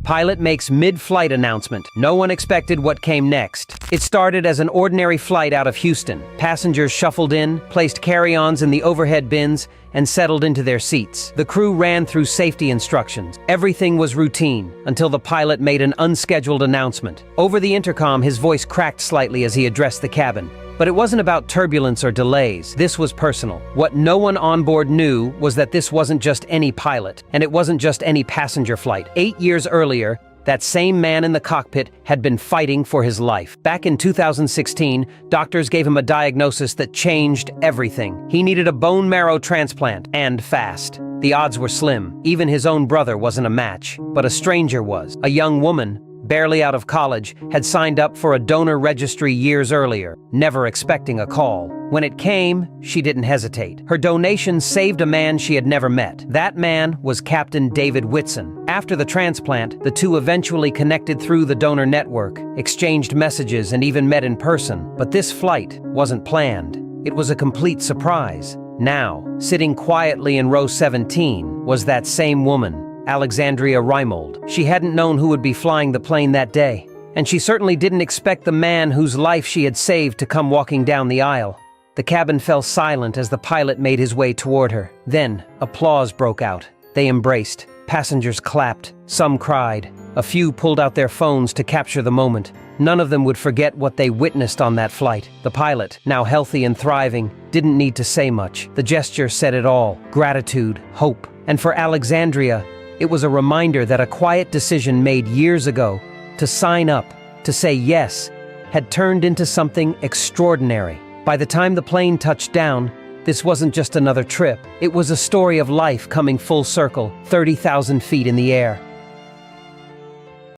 Pilot makes mid-flight announcement. No one expected what came next. It started as an ordinary flight out of Houston. Passengers shuffled in, placed carry-ons in the overhead bins, and settled into their seats. The crew ran through safety instructions. Everything was routine until the pilot made an unscheduled announcement. Over the intercom, his voice cracked slightly as he addressed the cabin. But it wasn't about turbulence or delays. This was personal. What no one on board knew was that this wasn't just any pilot, and it wasn't just any passenger flight. 8 years earlier, that same man in the cockpit had been fighting for his life. Back in 2016, doctors gave him a diagnosis that changed everything. He needed a bone marrow transplant, and fast. The odds were slim. Even his own brother wasn't a match. But a stranger was. A young woman, barely out of college, had signed up for a donor registry years earlier, never expecting a call. When it came, she didn't hesitate. Her donation saved a man she had never met. That man was Captain David Whitson. After the transplant, the two eventually connected through the donor network, exchanged messages, and even met in person. But this flight wasn't planned. It was a complete surprise. Now, sitting quietly in row 17, was that same woman, Alexandria Reimold. She hadn't known who would be flying the plane that day, and she certainly didn't expect the man whose life she had saved to come walking down the aisle. The cabin fell silent as the pilot made his way toward her. Then, applause broke out. They embraced. Passengers clapped. Some cried. A few pulled out their phones to capture the moment. None of them would forget what they witnessed on that flight. The pilot, now healthy and thriving, didn't need to say much. The gesture said it all. Gratitude, hope. And for Alexandria, it was a reminder that a quiet decision made years ago, to sign up, to say yes, had turned into something extraordinary. By the time the plane touched down, this wasn't just another trip. It was a story of life coming full circle, 30,000 feet in the air.